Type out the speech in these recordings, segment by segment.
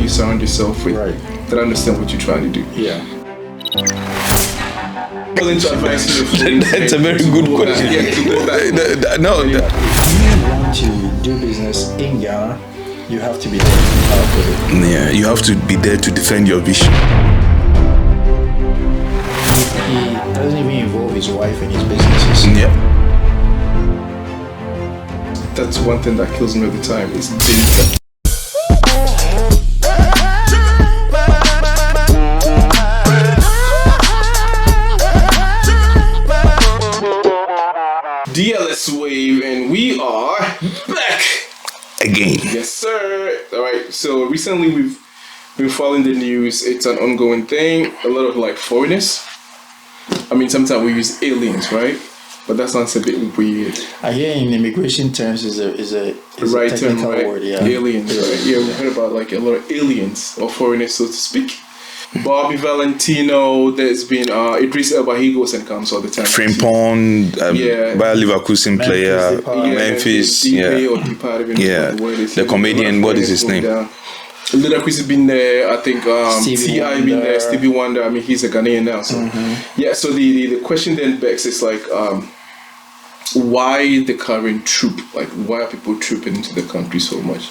you surround yourself with that understand what you're trying to do. Yeah. Willing to advise you. That's a very good question. Yeah, to go back. If you want to do business in Ghana, you have to be there. Yeah, you have to be there to defend your vision. He doesn't even involve his wife in his businesses. Yeah. That's one thing that kills me all the time. Is data. DLS Wave, and we are back Again. Yes, sir. All right. So recently we've been following the news. It's an ongoing thing. A lot of like foreigners. I mean, sometimes we use aliens, right? But that sounds a bit weird. Again, in immigration terms, is a Right term, technical right? word. Yeah. Aliens, right? Yeah, we heard about like a lot of aliens or foreigners, so to speak. Bobby Valentino, there's been Idris Elba, he goes and comes all the time. Frimpong, Bayer Leverkusen player, Memphis, the comedian, what is his name? Ludacris has been there, I think T.I. been there, Stevie Wonder, I mean he's a Ghanaian now. So so the question then begs is like why the current troop? Like why are people trooping into the country so much?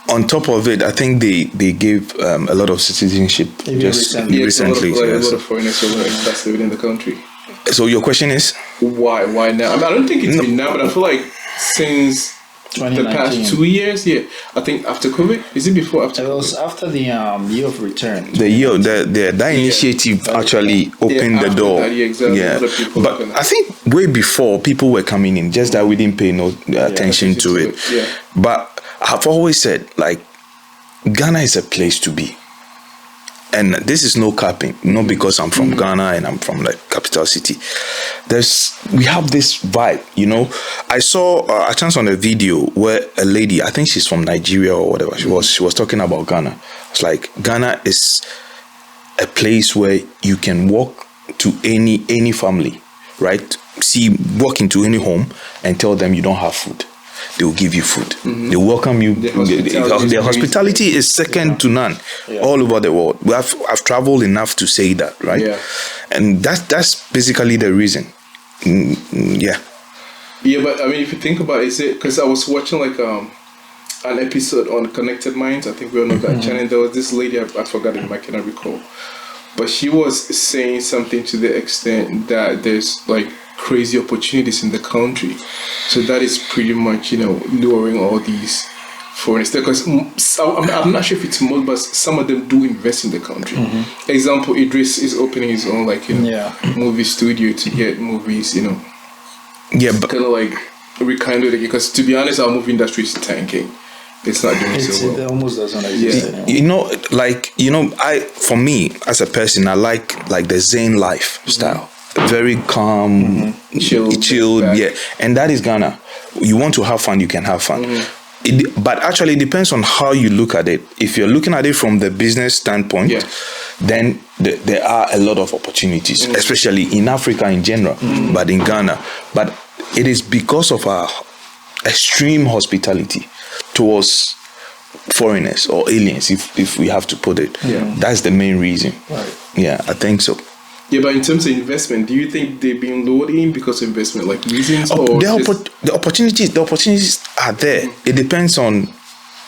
On top of it, I think they gave a lot of citizenship just recently. A lot of foreigners who are living in the country. So your question is? Why now? I mean, I don't think it's been now, but I feel like since the past 2 years, I think after COVID, is it before after? It was after the year of return. That initiative actually opened the door. But I think way before people were coming in, just that we didn't pay no attention to it. But I've always said, like, Ghana is a place to be. And this is no capping, not because I'm from Ghana and I'm from the capital city. We have this vibe, you know. I saw a chance on a video where a lady, I think she's from Nigeria or whatever, she was talking about Ghana. It's like Ghana is a place where you can walk to any family, right? Walk into any home and tell them you don't have food. They will give you food. They welcome you. Their hospitality is second to none all over the world. I've traveled enough to say that, right? And that's basically the reason. Yeah, but I mean, if you think about it, because I was watching like an episode on Connected Minds. I think we all know that channel. There was this lady, I forgot it, I cannot recall, but she was saying something to the extent that there's like crazy opportunities in the country, so that is pretty much luring all these foreigners there, because I'm not sure if it's most, but some of them do invest in the country. Example, Idris is opening his own movie studio to get movies, but kind of like rekindle it, because to be honest, our movie industry is tanking. It's not doing so well. It almost doesn't exist anymore. For me as a person, I like the Zen lifestyle. Very calm, chilled, and that is Ghana. You want to have fun, you can have fun. But actually, it depends on how you look at it. If you're looking at it from the business standpoint, then there are a lot of opportunities, especially in Africa in general, but in Ghana. But it is because of our extreme hospitality towards foreigners or aliens, if we have to put it. That's the main reason. I think so. But in terms of investment, do you think they've been lured in because of investment, like reasons? The opportunities are there. It depends on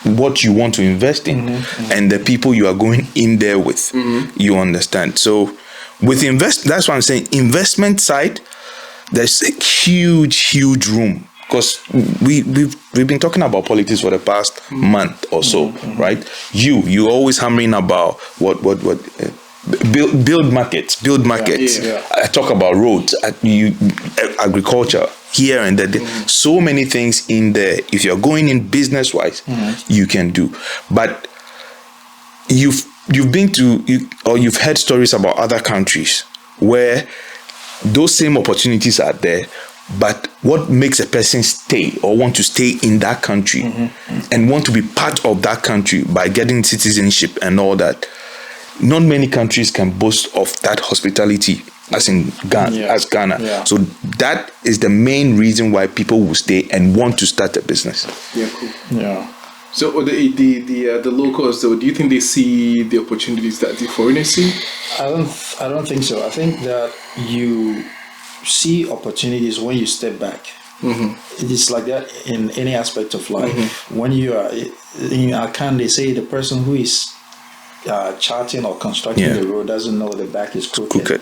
what you want to invest in and the people you are going in there with. You understand? So with that's why I'm saying investment side, there's a huge room, because we've been talking about politics for the past month or so, right? You always hammering about what build markets. I talk about roads, agriculture here and there. So many things in there. If you're going in business wise, you can do. But you've heard stories about other countries where those same opportunities are there, but what makes a person stay or want to stay in that country and want to be part of that country by getting citizenship and all that, not many countries can boast of that hospitality as in Ghana. So that is the main reason why people will stay and want to start a business. Cool. So the locals, though, do you think they see the opportunities that the foreigners see? I don't think so. I think that you see opportunities when you step back. It is like that in any aspect of life. When you are in Akan, they say the person who is charting or constructing the road doesn't know the back is crooked.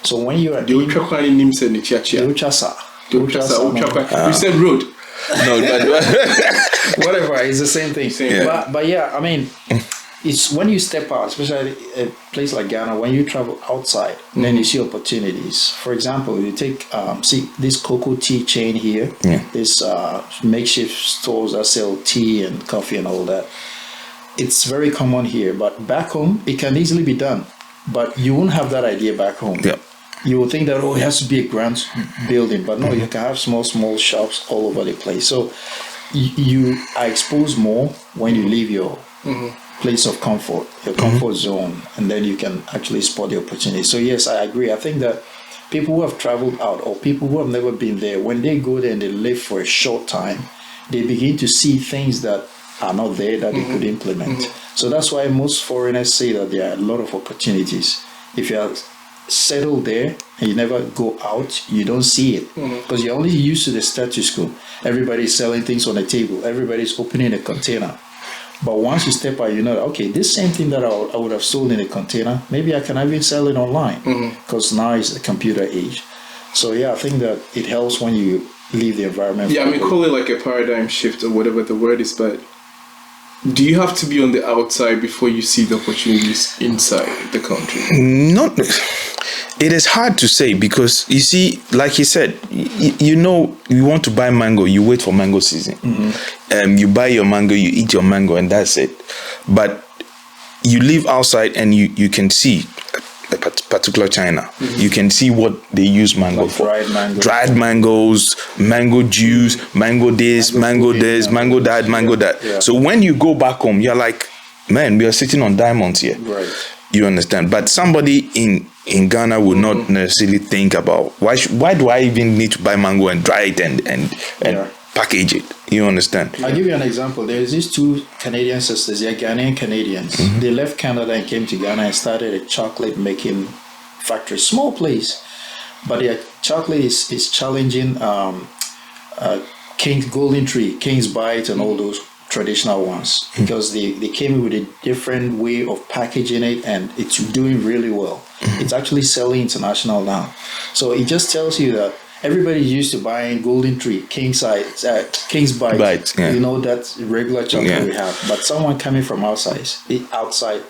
So when you are The Uchakwani names and the Uchasa. You said road. No, but Whatever, it's the same thing. Yeah. But yeah, I mean, it's when you step out, especially a place like Ghana, when you travel outside, then you see opportunities. For example, you take see this cocoa tea chain here. This makeshift stores that sell tea and coffee and all that. It's very common here, but back home it can easily be done. But you won't have that idea back home. You will think that, it has to be a grand building, but no, you can have small shops all over the place. So you are exposed more when you leave your place of comfort, your comfort zone, and then you can actually spot the opportunity. So yes, I agree. I think that people who have traveled out or people who have never been there, when they go there and they live for a short time, they begin to see things that are not there that they could implement. So that's why most foreigners say that there are a lot of opportunities. If you are settled there and you never go out, you don't see it because you're only used to the status quo. Everybody's selling things on the table, everybody's opening a container. But once you step out, you know, okay, this same thing that I would have sold in a container, maybe I can even sell it online because now it's the computer age. So yeah, I think that it helps when you leave the environment. Yeah, I mean, call it like a paradigm shift or whatever the word is, but do you have to be on the outside before you see the opportunities inside the country? Not. It is hard to say because you see, like he said, you know, you want to buy mango, you wait for mango season. You buy your mango, you eat your mango, and that's it. But you live outside and you can see a particular China. You can see what they use mango like for. Dried mangoes, mango juice, mango this, mango that, mango that. Yeah. So when you go back home, you're like, man, we are sitting on diamonds here. Right. You understand? But somebody in Ghana would not necessarily think about why do I even need to buy mango and dry it and package it? You understand? I'll give you an example. There's these two Canadian sisters, they're Ghanaian Canadians. They left Canada and came to Ghana and started a chocolate making factory, small place. But their chocolate is challenging King's Golden Tree, King's Bite and all those traditional ones because they came in with a different way of packaging it and it's doing really well. It's actually selling international now. So it just tells you that everybody's used to buying Golden Tree, King's Bite. You know, that's regular chocolate we have. But someone coming from outside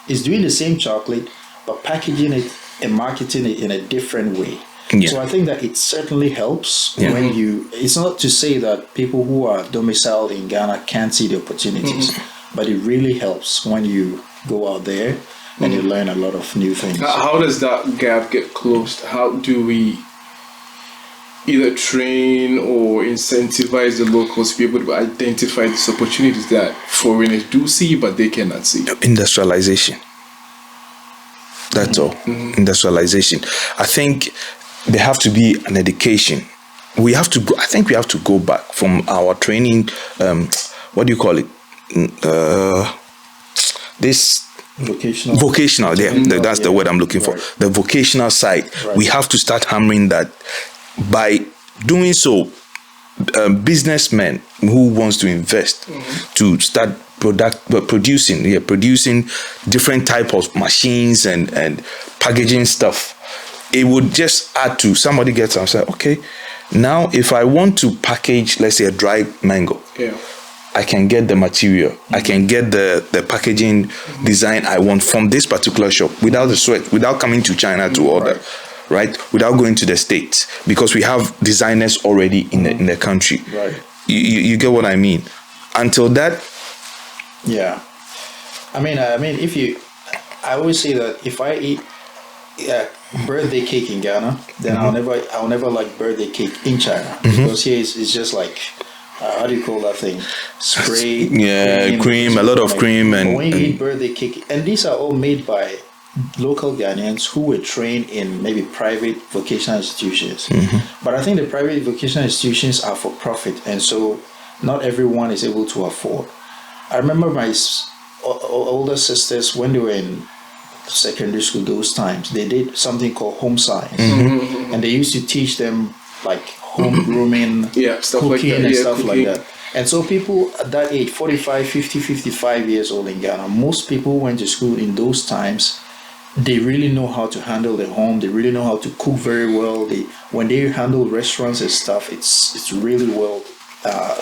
is doing the same chocolate but packaging it and marketing it in a different way. So I think that it certainly helps when it's not to say that people who are domiciled in Ghana can't see the opportunities, but it really helps when you go out there and you learn a lot of new things. How does that gap get closed? How do we either train or incentivize the locals to be able to identify these opportunities that foreigners do see but they cannot see? Industrialization. That's all. Industrialization. I think there have to be an education. We have to go, I think we have to go back from our training. What do you call it? This vocational. That's the word I'm looking for. The vocational side. We have to start hammering that. By doing so, businessmen who wants to invest to start producing different type of machines and packaging stuff. It would just add to somebody gets and say, okay, now if I want to package, let's say a dried mango, I can get the material, I can get the packaging design I want from this particular shop without the sweat, without coming to China to order, right? Without going to the States, because we have designers already in the country. Right. You get what I mean? Until that. Yeah. I mean, I always say that if I eat birthday cake in Ghana, then I'll never like birthday cake in China because here it's just like how do you call that thing? Spray. Cream, a lot of cream, and when you eat birthday cake, and these are all made by local Ghanaians who were trained in maybe private vocational institutions. But I think the private vocational institutions are for profit, and so not everyone is able to afford. I remember my older sisters, when they were in secondary school those times, they did something called home science. And they used to teach them like home grooming, stuff cooking like that. and stuff Cooking. like that. And so people at that age, 45, 50, 55 years old in Ghana, most people went to school in those times. They really know how to handle the home. They really know how to cook very well. When they handle restaurants and stuff, it's really well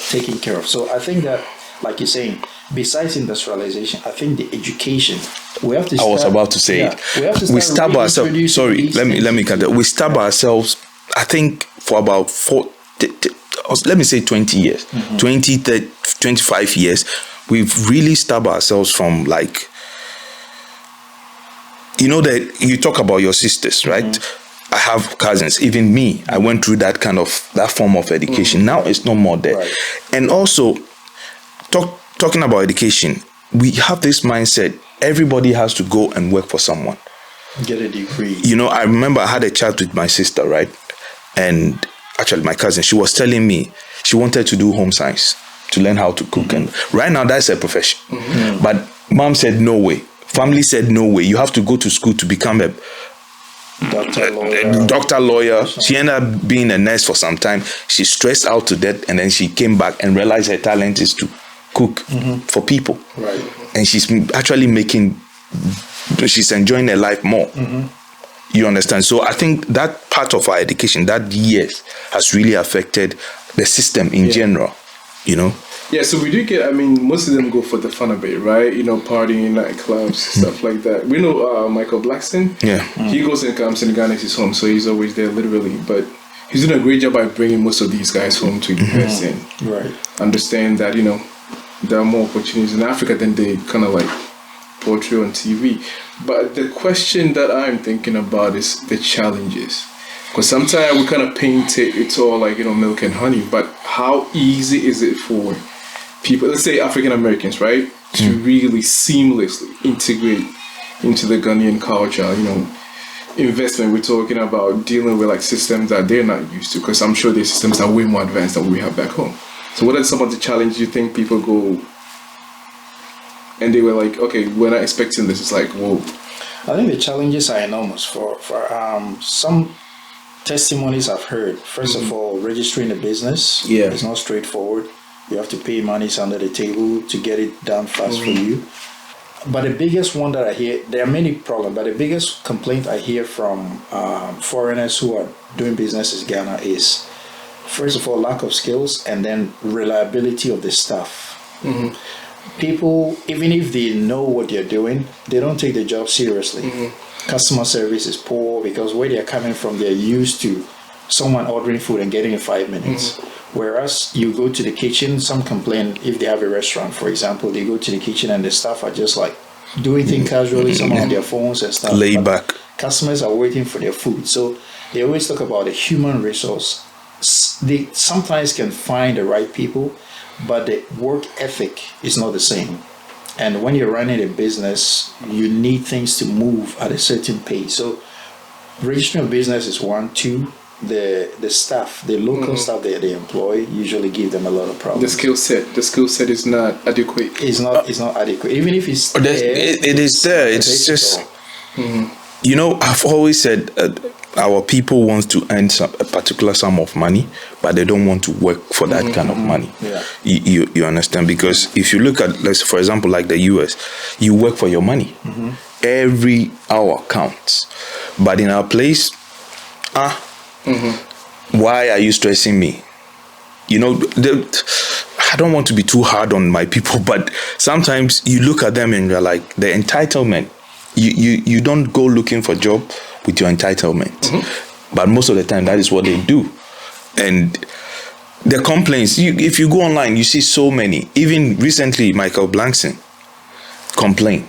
taken care of. So I think that, like you're saying, besides industrialization, I think the education we have to. I was about to say it. We stab ourselves. Sorry, let me cut that. We stab ourselves. I think for about 20 years, 20, 30, 25 years, we've really stabbed ourselves from like. You know that you talk about your sisters, right? I have cousins, even me. I went through that form of education. Now it's no more there. Right. And also, talking about education, we have this mindset, everybody has to go and work for someone. Get a degree. You know, I remember I had a chat with my sister, right? And actually my cousin, she was telling me she wanted to do home science, to learn how to cook. And right now that's a profession. But mom said, no way. Family said, no way. You have to go to school to become a doctor, lawyer. She ended up being a nurse for some time. She stressed out to death, and then she came back and realized her talent is to cook for people. Right. And she's actually she's enjoying her life more. You understand? So I think that part of our education, that years, has really affected the system in general, you know? Yeah, so we do get, most of them go for the fun of it, right? You know, partying, nightclubs, stuff like that. We know Michael Blackson. Yeah. He goes and comes and Ghana is his home, so he's always there literally. But he's doing a great job by bringing most of these guys home to invest in. Right. Understand that, you know, there are more opportunities in Africa than they kind of like portray on TV. But the question that I'm thinking about is the challenges. Because sometimes we kind of paint it's all like, you know, milk and honey. But how easy is it for people, let's say African Americans, right, to really seamlessly integrate into the Ghanaian culture? You know, investment, we're talking about dealing with like systems that they're not used to, because I'm sure their systems are way more advanced than we have back home. So what are some of the challenges you think people go and they were like, okay, we're not expecting this? It's like, whoa. I think the challenges are enormous for some testimonies I've heard. First of all, registering a business is not straightforward. You have to pay monies under the table to get it done fast for you. But the biggest one that I hear, there are many problems, but the biggest complaint I hear from foreigners who are doing business in Ghana is, first of all, lack of skills, and then reliability of the staff. People, even if they know what they're doing, they don't take the job seriously. Customer service is poor because where they're coming from, they're used to someone ordering food and getting in 5 minutes. Whereas you go to the kitchen, some complain if they have a restaurant, for example, they go to the kitchen and the staff are just like doing things casually, some on their phones and stuff. Lay back. Customers are waiting for their food. So they always talk about the human resource. They sometimes can find the right people, but the work ethic is not the same. And when you're running a business, you need things to move at a certain pace. So registering a business is one. Two, the staff, the local staff that they employ usually give them a lot of problems. The skill set is not adequate. It's not adequate. Even if it's there, it is there. It's just, you know, I've always said our people want to earn a particular sum of money, but they don't want to work for that kind of money. Yeah. You understand? Because if you look at, let's for example, like the US, you work for your money. Every hour counts. But in our place, why are you stressing me? You know, I don't want to be too hard on my people, but sometimes you look at them and you're like, the entitlement. You don't go looking for a job with your entitlement. But most of the time, that is what they do. And the complaints, if you go online, you see so many. Even recently, Michael Blankson complained.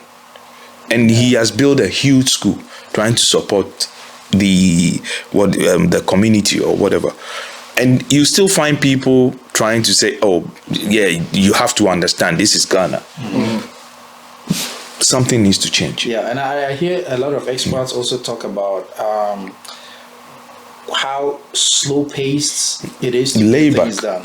And he has built a huge school trying to support the community or whatever. And you still find people trying to say, oh, yeah, you have to understand, this is Ghana. Something needs to change. Yeah, and I hear a lot of experts also talk about how slow paced it is to Lay get back, things done.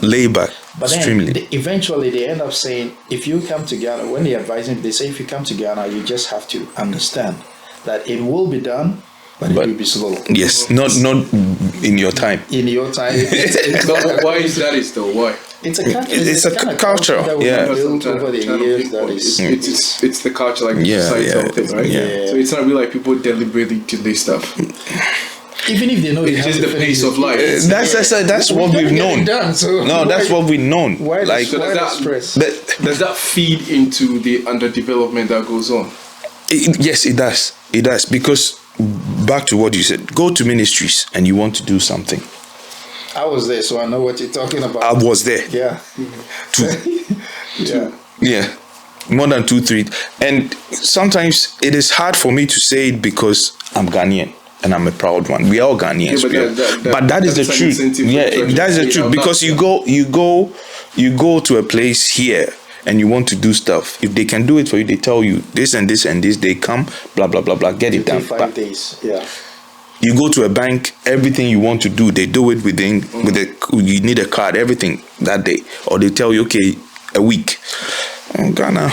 But extremely. then eventually they end up saying, if you come to Ghana, when they advise him, they say if you come to Ghana, you just have to understand that it will be done, but it will be slow. Yes, not in your time. In your time. But why is that? Is though why? It's a culture. It's a kind of culture, that we yeah. have built over the years. That is, It's the culture, like the societal thing, right? Yeah. So it's not really like people deliberately delay stuff. even if they know It's just the pace of life. That's what we've known. That's what we've known. Why like So does that feed into the underdevelopment that goes on? Yes, it does. It does, because back to what you said. Go to ministries and you want to do something. I was there, so I know what you're talking about. I was there. Yeah. Yeah. Yeah, more than 2, 3, and sometimes it is hard for me to say it because I'm Ghanaian and I'm a proud one. We are all Ghanaians, but that is the truth. Yeah, that is the truth, because you go to a place here and you want to do stuff. If they can do it for you, they tell you this and this and this. They come, blah blah blah blah, get it done. 5 days. Yeah. You go to a bank, everything you want to do, they do it within you need a card, everything that day, or they tell you, okay, a week. Ghana.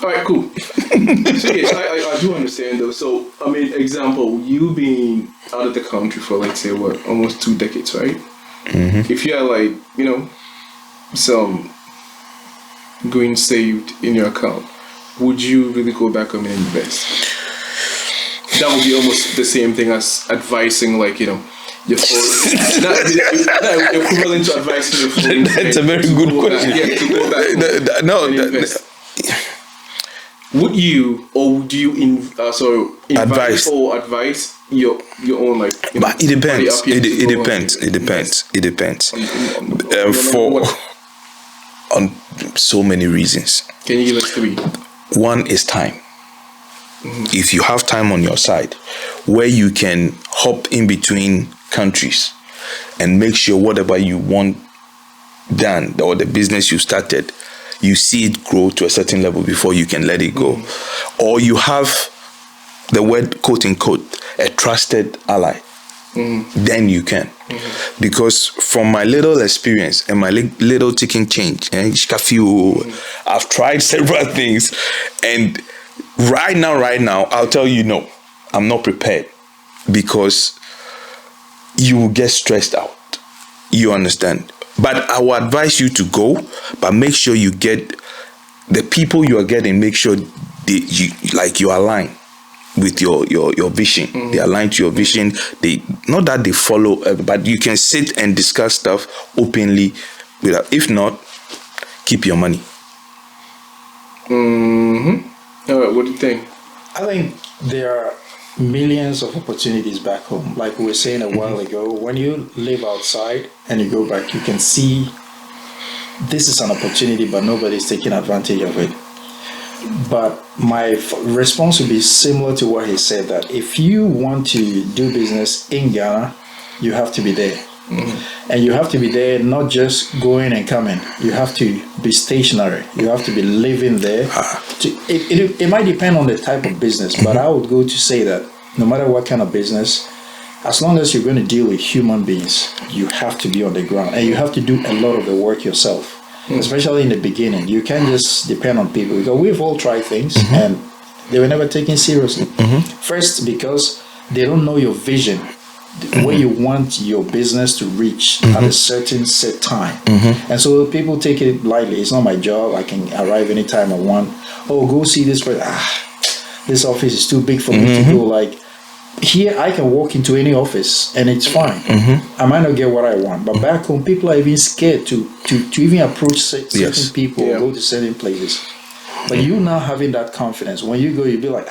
All right, cool. So yes, I do understand though. So I mean, example, you being out of the country for, let's say, what, almost 2 decades, right? Mm-hmm. If you had, like, you know, some green saved in your account, would you really go back home and invest? That would be almost the same thing as advising, like, you know, your phone. not equivalent to advising your phone. That's a very good question. To go back. Would you, or would you advise your own, like, you know, but it depends. It depends. On so many reasons. Can you give us 3? One is time. If you have time on your side, where you can hop in between countries and make sure whatever you want done, or the business you started, you see it grow to a certain level before you can let it go. Or you have the word, quote unquote, a trusted ally, then you can. Because from my little experience and my little chicken change, I've tried several things, and right now, I'll tell you, no, I'm not prepared, because you will get stressed out. You understand? But I will advise you to go, but make sure you get the people you are getting, make sure you align with your vision. They align to your vision. They, not that they follow, but you can sit and discuss stuff openly. If not, keep your money. All right, what do you think? I think there are millions of opportunities back home. Like we were saying a while ago, when you live outside and you go back, you can see this is an opportunity, but nobody's taking advantage of it. But my response would be similar to what he said, that if you want to do business in Ghana, you have to be there. And you have to be there, not just going and coming. You have to be stationary. You have to be living there. It might depend on the type of business, but I would go to say that no matter what kind of business, as long as you're going to deal with human beings, you have to be on the ground. And you have to do a lot of the work yourself, especially in the beginning. You can't just depend on people, because we've all tried things and they were never taken seriously. First, because they don't know your vision, where you want your business to reach at a certain set time. And so people take it lightly. It's not my job. I can arrive anytime I want. Oh, go see this person. This office is too big for me to go. Like, here I can walk into any office and it's fine. I might not get what I want, but back home people are even scared to even approach certain people or go to certain places. But you now having that confidence, when you go, you'll be like,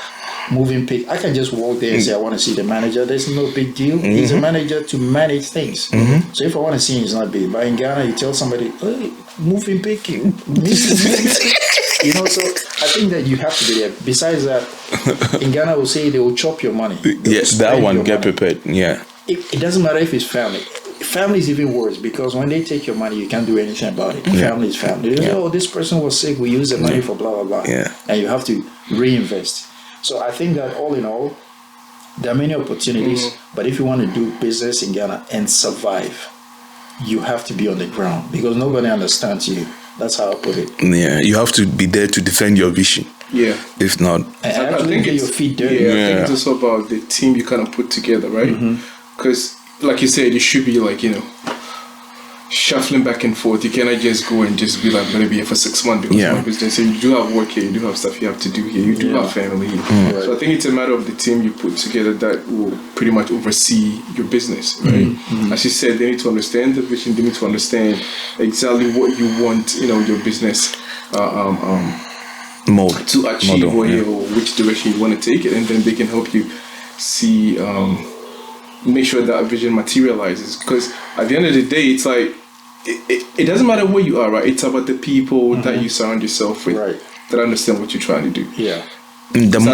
moving pick. I can just walk there and say I want to see the manager. There's no big deal. He's a manager to manage things. So if I want to see him, it's not big. But in Ghana, you tell somebody, hey, moving pick. You know, so I think that you have to be there. Besides that, in Ghana, we'll say they will chop your money. Yes, that one, get prepared. Yeah. It doesn't matter if it's family. Family is even worse, because when they take your money, you can't do anything about it. Family is family. They say, oh, this person was sick. We use the money for blah, blah, blah. And you have to reinvest. So I think that all in all, There are many opportunities, but if you want to do business in Ghana and survive, you have to be on the ground because nobody understands you. That's how I put it. Yeah, you have to be there to defend your vision. Yeah. If not, And actually get your feet dirty. I think it's also about the team you kind of put together, right? Because, like you said, it should be like, shuffling back and forth. You cannot just go and just be like, I'm going to be here for 6 months because of my business. So you do have work here, you do have stuff you have to do here, you do have family here. So I think it's a matter of the team you put together that will pretty much oversee your business, right? As you said, they need to understand the vision, they need to understand exactly what you want, your business mode to achieve or which direction you want to take it, and then they can help you see, make sure that vision materializes. Because at the end of the day, it's like, it doesn't matter where you are, right? It's about the people that you surround yourself with that understand what you're trying to do. Yeah.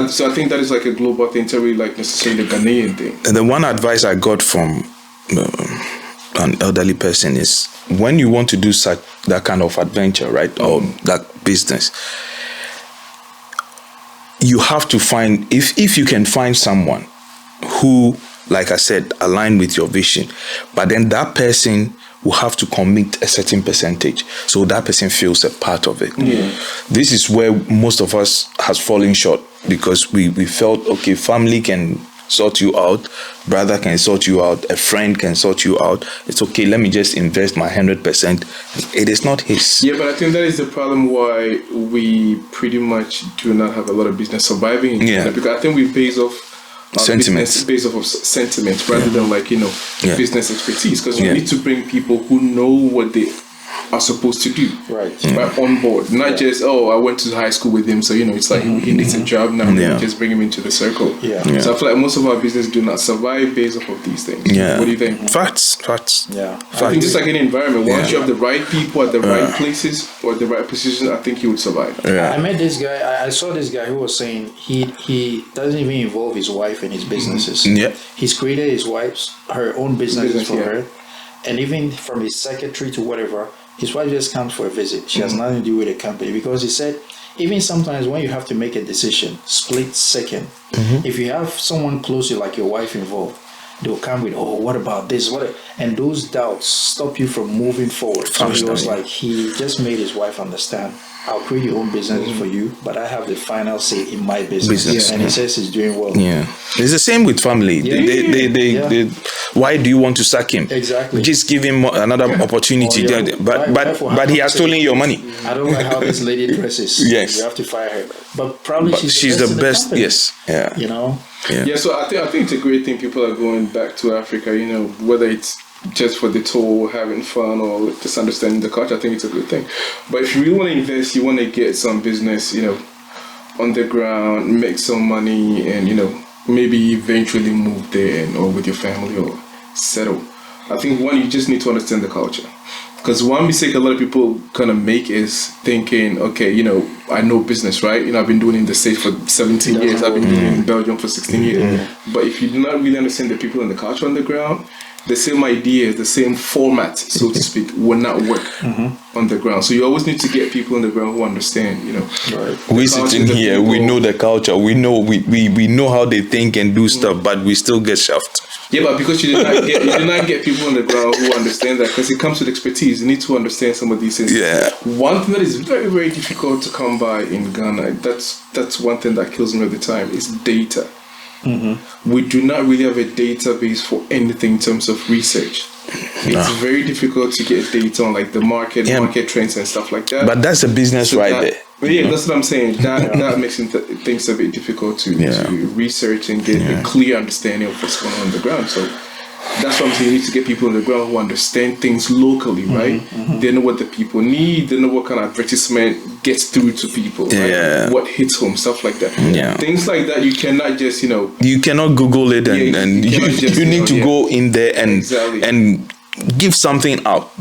So I think that is like a global thing, to really like necessarily the Ghanaian thing. And the one advice I got from an elderly person is when you want to do that kind of adventure, right, or that business, you have to find, if you can find someone who, like I said, align with your vision, but then that person will have to commit a certain percentage so that person feels a part of it. This is where most of us has fallen short because we felt, okay, family can sort you out, brother can sort you out, a friend can sort you out. It's okay, let me just invest my 100%. It is not his. Yeah, but I think that is the problem why we pretty much do not have a lot of business surviving in Ghana, because I think we base off sentiments, based off of sentiments rather than business expertise, because you need to bring people who know what they are supposed to do right on board, not just I went to high school with him, so it's like he needs a job now, just bring him into the circle. So I feel like most of our business do not survive based off of these things. What do you think? Facts. I think just like any environment, once you have the right people at the right places or the right positions, I think you would survive. I met this guy. I saw this guy who was saying he doesn't even involve his wife in his businesses. He's created his wife's her own businesses for her, and even from his secretary to whatever, his wife just comes for a visit. She has nothing to do with the company, because he said even sometimes when you have to make a decision, split second, if you have someone close to you like your wife involved, they'll come with, what about this? And those doubts stop you from moving forward. So he was like, he just made his wife understand, I'll create your own business for you, but I have the final say in my business. And he says he's doing well. It's the same with family. They why do you want to sack him? Exactly. Just give him another opportunity. But he has stolen your money. I don't like how this lady dresses. You have to fire her. But probably she's the best. Yes. So I think it's a great thing people are going back to Africa, whether it's just for the tour, having fun, or just understanding the culture. I think it's a good thing. But if you really want to invest, you want to get some business, on the ground, make some money, and maybe eventually move there or with your family or settle. I think one, you just need to understand the culture. Because one mistake a lot of people kind of make is thinking, okay, I know business, right? I've been doing it in the States for 17 years. I've been doing it in Belgium for 16 years. But if you do not really understand the people and the culture on the ground, the same ideas, the same format, so to speak, will not work on the ground. So you always need to get people on the ground who understand, We sitting here, we know the culture, we know we know how they think and do stuff, but we still get shoved. Yeah, but because you did not get people on the ground who understand that, because it comes with expertise. You need to understand some of these things. One thing that is very, very difficult to come by in Ghana, that's one thing that kills me all the time, is data. We do not really have a database for anything in terms of research. It's very difficult to get data on the market trends and stuff like that. But that's a business there. Yeah, that's what I'm saying. That makes things a bit difficult to research and get a clear understanding of what's going on the ground. So that's what I'm saying. You need to get people on the ground who understand things locally, right? They know what the people need. They know what kind of advertisement gets through to people, right? What hits home, stuff like that. Things like that, you cannot just, You cannot Google it and you need to go in there and give something out,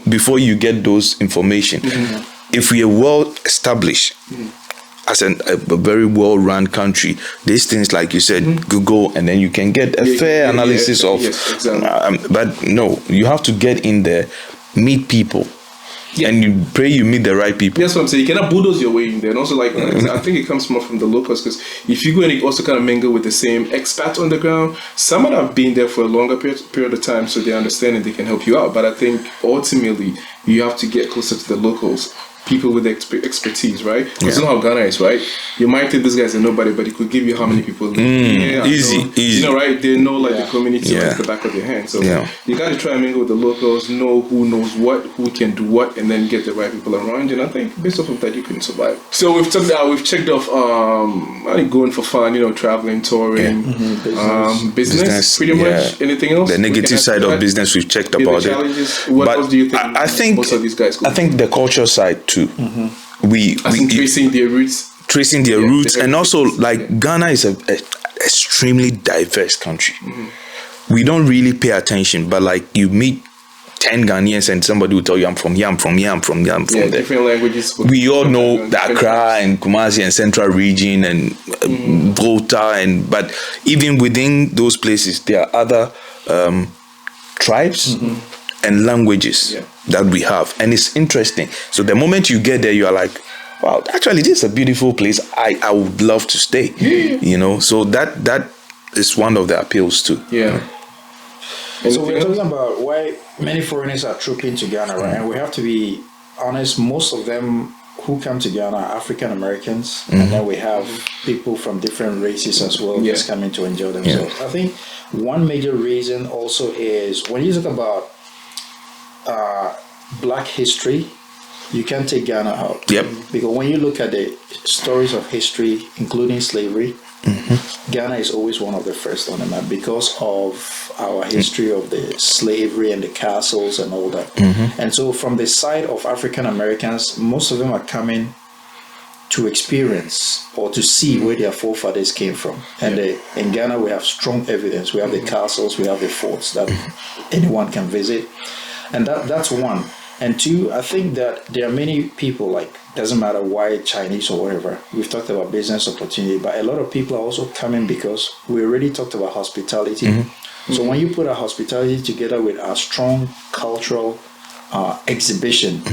before you get those information. If we are well established, as a very well-run country, these things, like you said, Google, and then you can get a fair analysis of. Yes, exactly. But no, you have to get in there, meet people, and you pray you meet the right people. That's what I'm saying. You cannot bulldoze your way in there. And also, like, I think it comes more from the locals, because if you go and you also kind of mingle with the same expats on the ground, some of them have been there for a longer period of time, so they understand and they can help you out. But I think ultimately you have to get closer to the locals, people with expertise, right? Because you know how Ghana is, right? You might think this guy's a nobody, but he could give you how many people. Easy. You know, right? They know like the community like the back of their hand. So you got to try and mingle with the locals, know who knows what, who can do what, and then get the right people around. And I think based off of that, you can survive. So we've checked off going for fun, you know, traveling, touring, business, pretty much. Anything else? The negative side of business, we've checked about the challenges. What else do you think? I think most of these guys I think the culture side too. We tracing their roots, and also like Ghana is a extremely diverse country. We don't really pay attention, but like you meet 10 Ghanaians and somebody will tell you, I'm from here, I'm from here, I'm from here, I'm from there. Different languages. We all know the Accra and Kumasi and Central Region and Volta, but even within those places, there are other tribes and languages that we have, and it's interesting. So the moment you get there, you are like, wow, actually this is a beautiful place. I would love to stay. You know, so that is one of the appeals too. So we're talking about why many foreigners are trooping to Ghana, right? And we have to be honest, most of them who come to Ghana are African Americans, and then we have people from different races as well just coming to enjoy themselves. I think one major reason also is when you talk about Black history, you can't take Ghana out. Because when you look at the stories of history, including slavery, Ghana is always one of the first on the map because of our history of the slavery and the castles and all that. And so from the side of African Americans, most of them are coming to experience or to see where their forefathers came from. And in Ghana, we have strong evidence. We have the castles, we have the forts that anyone can visit. And that's one. And two, I think that there are many people, like, doesn't matter why Chinese or whatever, we've talked about business opportunity, but a lot of people are also coming because we already talked about hospitality. So when you put our hospitality together with our strong cultural exhibition,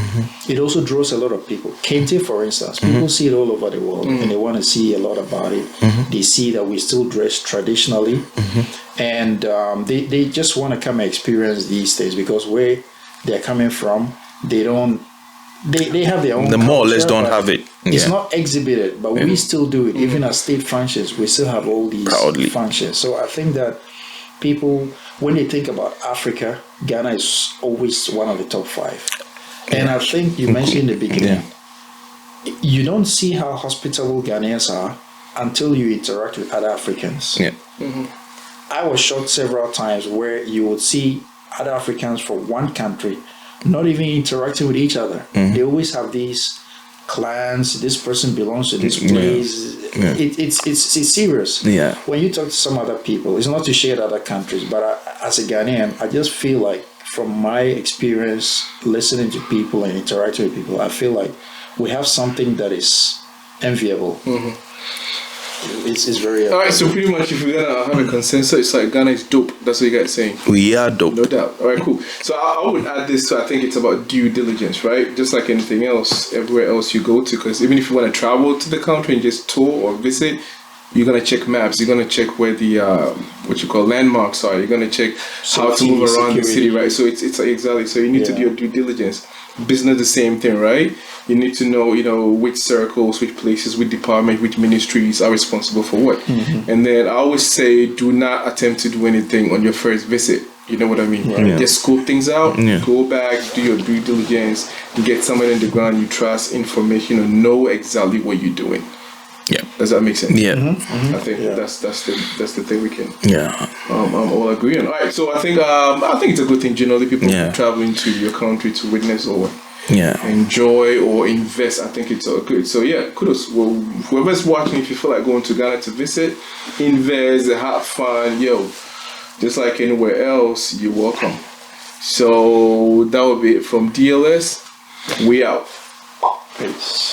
it also draws a lot of people. Kente, for instance, people see it all over the world and they want to see a lot about it. They see that we still dress traditionally, and they just want to come and experience these things because where they're coming from, they have their own the more or less culture, don't have it. It's not exhibited, but we still do it. Even at state functions, we still have all these functions. So I think that people, when they think about Africa, Ghana is always one of the top 5. And I think you mentioned in the beginning, you don't see how hospitable Ghanaians are until you interact with other Africans. I was shocked several times where you would see other Africans from one country not even interacting with each other. They always have these clans. This person belongs to this place. It's serious. When you talk to some other people, it's not to share other countries, but as a Ghanaian, I just feel like from my experience listening to people and interacting with people, I feel like we have something that is enviable. It's very all right, so pretty much if we're gonna have a consensus, it's like Ghana is dope. That's what you guys saying. We are dope, no doubt. All right, cool. So I would add this. So I think it's about due diligence, right? Just like anything else, everywhere else you go to, because even if you want to travel to the country and just tour or visit, you're gonna check maps. You're gonna check where the what you call landmarks are. You're gonna check how to move around the city, right? So it's exactly. So you need to do your due diligence. Business, the same thing, right? You need to know, which circles, which places, which department, which ministries are responsible for what. And then I always say, do not attempt to do anything on your first visit. You know what I mean? Right? Just scope things out, go back, do your due diligence, get somebody on the ground you trust, information, and know exactly what you're doing. Does that make sense? I think that's the thing we can all agree on. All right, so I think it's a good thing generally people traveling to your country to witness or enjoy or invest. I think it's all good. So kudos. Well, whoever's watching, if you feel like going to Ghana to visit, invest, have fun, just like anywhere else, you're welcome. So that would be it from DLS. We out. Peace.